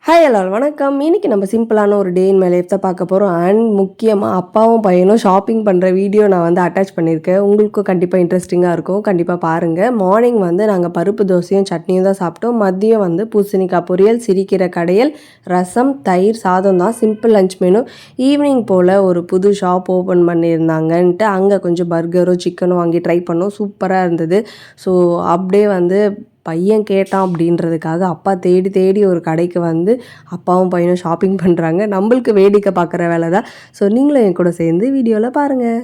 Hi எல்லாரும் வணக்கம். இன்னைக்கு நம்ம சிம்பிளான ஒரு டே இன் மை லைஃப் தான் பார்க்க போகிறோம். அண்ட் முக்கியமாக அப்பாவும் பையனும் ஷாப்பிங் பண்ணுற வீடியோ நான் வந்து அட்டாச் பண்ணியிருக்கேன். உங்களுக்கும் கண்டிப்பாக இன்ட்ரெஸ்டிங்காக இருக்கும், கண்டிப்பாக பாருங்கள். மார்னிங் வந்து நாங்கள் பருப்பு தோசையும் சட்னியும் தான் சாப்பிட்டோம். மதியம் வந்து பூசணிக்காய் பொரியல், சிரிக்கிற கடையல், ரசம், தயிர் சாதம் தான் சிம்பிள் லஞ்ச் மெனு. ஈவினிங் போல் ஒரு புது ஷாப் ஓப்பன் பண்ணியிருந்தாங்கன்ட்டு அங்கே கொஞ்சம் பர்கரோ சிக்கனோ வாங்கி ட்ரை பண்ணோம். சூப்பராக இருந்தது. ஸோ அப்படியே வந்து பையன் கேட்டான் அப்படின்றதுக்காக அப்பா தேடி தேடி ஒரு கடைக்கு வந்து அப்பாவும் பையனும் ஷாப்பிங் பண்ணுறாங்க. நம்மளுக்கு வேடிக்கை பார்க்குற வேலை தான். ஸோ நீங்களும் என் கூட சேர்ந்து வீடியோவில் பாருங்கள்.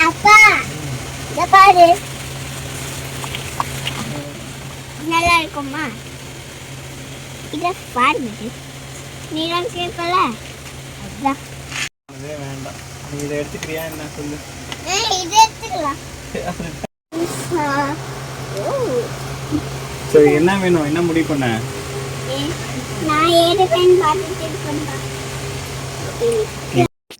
அப்பா இத பாரு, நல்லா இருக்குமா? இத பாருங்க, நீலாம் கேட்கல. அதான் அதே வேண்டாம், நீ இதை எடுத்துக்கிறியா என்ன சொல்லு. இத எடுத்துக்கலாம். சரி, என்ன வேணும், என்ன முடிவு பண்ண? நான் ஏடுவேன் பார்த்துட்டு இருக்கேன்.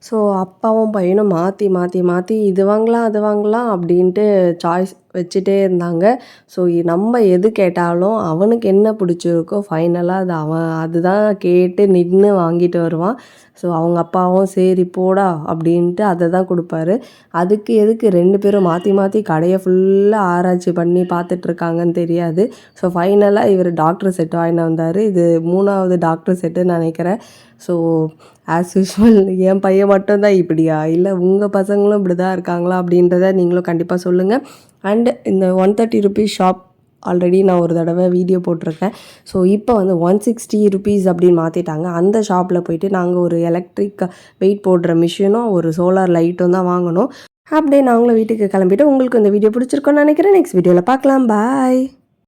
ஸோ அப்பாவும் பையனும் மாற்றி மாற்றி மாற்றி இது வாங்கலாம் அது வாங்கலாம் அப்படின்ட்டு சாய்ஸ் வச்சுட்டே இருந்தாங்க. ஸோ நம்ம எது கேட்டாலும் அவனுக்கு என்ன பிடிச்சிருக்கோ ஃபைனலாக அதுதான் கேட்டு நின்று வாங்கிட்டு வருவான். ஸோ அவங்க அப்பாவும் சரி போடா அப்படின்ட்டு அதை தான் கொடுப்பாரு. அதுக்கு எதுக்கு ரெண்டு பேரும் மாற்றி மாற்றி கடையை ஃபுல்லாக ஆராய்ச்சி பண்ணி பார்த்துட்ருக்காங்கன்னு தெரியாது. ஸோ ஃபைனலாக இவர் டாக்டர் செட்டு வாங்கிட்டு வந்தார். இது 3வது டாக்டர் செட்டுன்னு நினைக்கிறேன். ஸோ ஆஸ் யூஷுவல் என் பையன் மட்டும்தான் இப்படியா, இல்லை உங்கள் பசங்களும் இப்படி தான் இருக்காங்களா அப்படின்றத நீங்களும் கண்டிப்பாக சொல்லுங்கள். அண்டு இந்த 130 ருபீஸ் ஷாப் ஆல்ரெடி நான் ஒரு தடவை வீடியோ போட்டிருக்கேன். ஸோ இப்போ வந்து 160 ருபீஸ் அப்படின்னு மாற்றிட்டாங்க. அந்த ஷாப்பில் போயிட்டு நாங்கள் ஒரு எலக்ட்ரிக் வெயிட் போடுற மிஷினும் ஒரு சோலார் லைட்டும் தான் வாங்கணும். அப்படியே நாங்களும் வீட்டுக்கு கிளம்பிட்டு உங்களுக்கு இந்த வீடியோ பிடிச்சிருக்கோன்னு நினைக்கிறேன். நெக்ஸ்ட் வீடியோவில் பார்க்கலாம். பாய்.